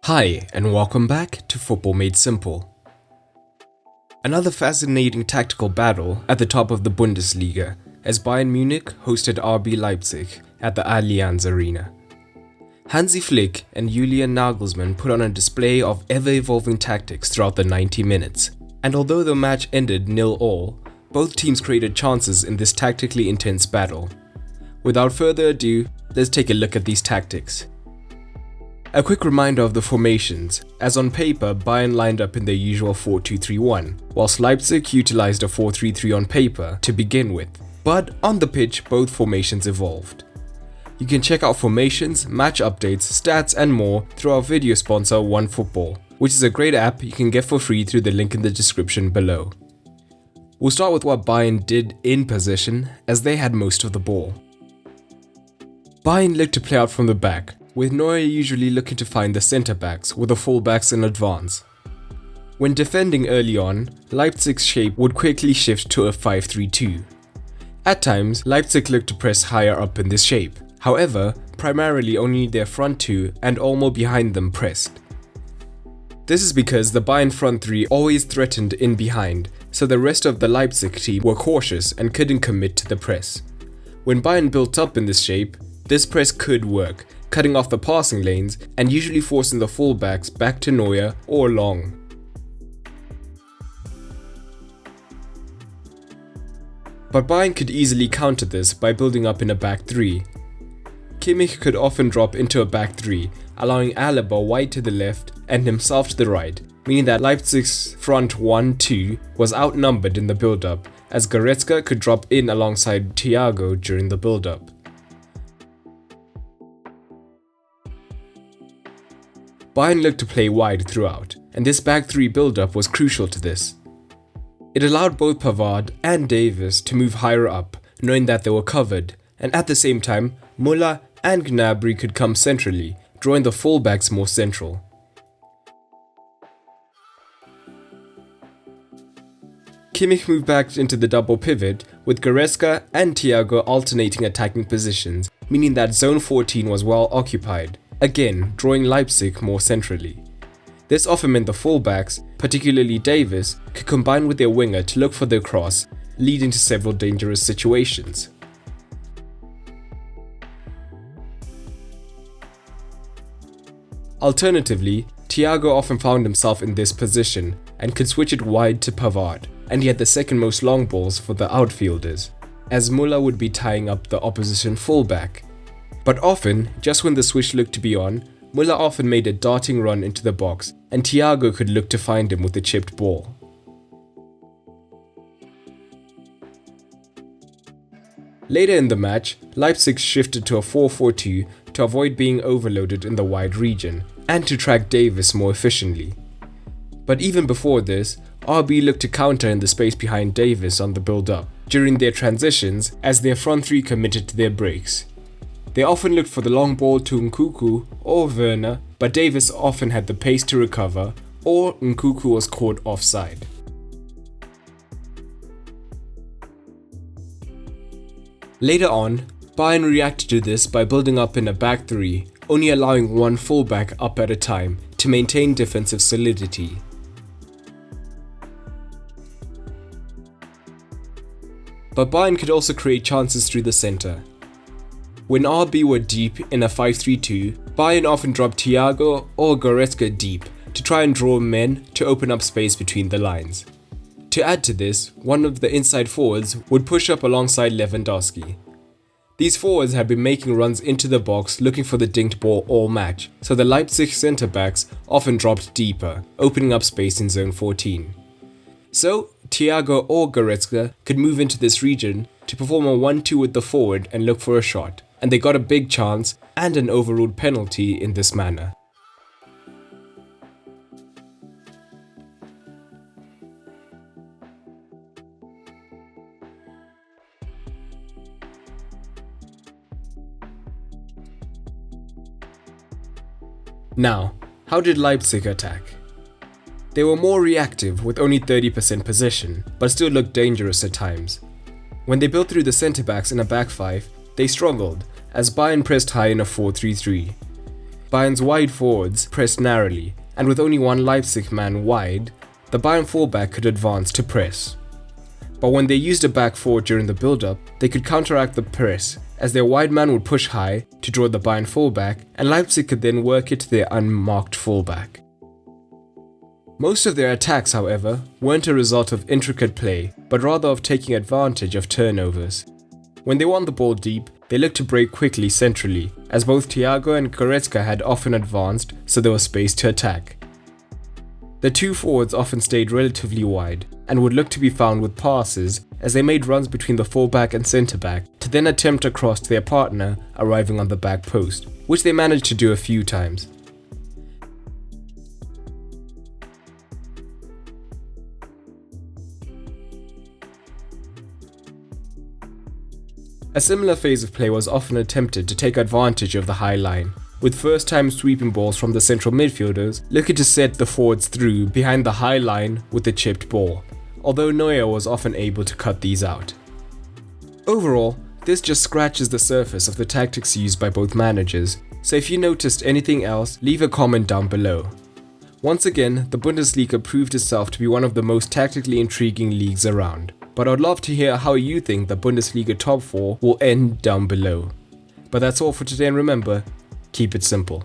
Hi, and welcome back to Football Made Simple. Another fascinating tactical battle at the top of the Bundesliga as Bayern Munich hosted RB Leipzig at the Allianz Arena. Hansi Flick and Julian Nagelsmann put on a display of ever-evolving tactics throughout the 90 minutes, and although the match ended 0-0, both teams created chances in this tactically intense battle. Without further ado, let's take a look at these tactics. A quick reminder of the formations, as on paper Bayern lined up in their usual 4-2-3-1, whilst Leipzig utilized a 4-3-3 on paper to begin with, but on the pitch both formations evolved. You can check out formations, match updates, stats and more through our video sponsor OneFootball, which is a great app you can get for free through the link in the description below. We'll start with what Bayern did in possession, as they had most of the ball. Bayern looked to play out from the back, with Neuer usually looking to find the centre-backs with the full-backs in advance. When defending early on, Leipzig's shape would quickly shift to a 5-3-2. At times, Leipzig looked to press higher up in this shape, however, primarily only their front two and Olmo behind them pressed. This is because the Bayern front three always threatened in behind, so the rest of the Leipzig team were cautious and couldn't commit to the press. When Bayern built up in this shape, this press could work, cutting off the passing lanes and usually forcing the fullbacks back to Neuer or long. But Bayern could easily counter this by building up in a back three. Kimmich could often drop into a back three, allowing Alaba wide to the left and himself to the right, meaning that Leipzig's front 1-2 was outnumbered in the build-up, as Goretzka could drop in alongside Thiago during the build-up. Bayern looked to play wide throughout, and this back three build-up was crucial to this. It allowed both Pavard and Davis to move higher up, knowing that they were covered, and at the same time, Müller and Gnabry could come centrally, drawing the fullbacks more central. Kimmich moved back into the double pivot, with Goretzka and Thiago alternating attacking positions, meaning that zone 14 was well occupied, again drawing Leipzig more centrally. This often meant the fullbacks, particularly Davis, could combine with their winger to look for the cross, leading to several dangerous situations. Alternatively, Thiago often found himself in this position and could switch it wide to Pavard, and he had the second most long balls for the outfielders, as Müller would be tying up the opposition fullback. But often, just when the switch looked to be on, Müller often made a darting run into the box and Thiago could look to find him with a chipped ball. Later in the match, Leipzig shifted to a 4-4-2 to avoid being overloaded in the wide region and to track Davis more efficiently. But even before this, RB looked to counter in the space behind Davis on the build-up during their transitions as their front three committed to their breaks. They often looked for the long ball to Nkunku or Werner, but Davis often had the pace to recover, or Nkunku was caught offside. Later on, Bayern reacted to this by building up in a back three, only allowing one fullback up at a time to maintain defensive solidity. But Bayern could also create chances through the centre. When RB were deep in a 5-3-2, Bayern often dropped Thiago or Goretzka deep to try and draw men to open up space between the lines. To add to this, one of the inside forwards would push up alongside Lewandowski. These forwards had been making runs into the box looking for the dinked ball all match, so the Leipzig centre-backs often dropped deeper, opening up space in zone 14. So, Thiago or Goretzka could move into this region to perform a 1-2 with the forward and look for a shot, and they got a big chance and an overruled penalty in this manner. Now, how did Leipzig attack? They were more reactive with only 30% possession, but still looked dangerous at times. When they built through the centre-backs in a back five, they struggled, as Bayern pressed high in a 4-3-3. Bayern's wide forwards pressed narrowly, and with only one Leipzig man wide, the Bayern fullback could advance to press. But when they used a back four during the build-up, they could counteract the press, as their wide man would push high to draw the Bayern fullback, and Leipzig could then work it to their unmarked fullback. Most of their attacks, however, weren't a result of intricate play, but rather of taking advantage of turnovers. When they won the ball deep, they looked to break quickly centrally, as both Thiago and Goretzka had often advanced, so there was space to attack. The two forwards often stayed relatively wide, and would look to be found with passes as they made runs between the fullback and centre-back to then attempt a cross to their partner arriving on the back post, which they managed to do a few times. A similar phase of play was often attempted to take advantage of the high line, with first-time sweeping balls from the central midfielders looking to set the forwards through behind the high line with the chipped ball, although Neuer was often able to cut these out. Overall, this just scratches the surface of the tactics used by both managers, so if you noticed anything else, leave a comment down below. Once again, the Bundesliga proved itself to be one of the most tactically intriguing leagues around, but I'd love to hear how you think the Bundesliga top 4 will end down below. But that's all for today, and remember, keep it simple.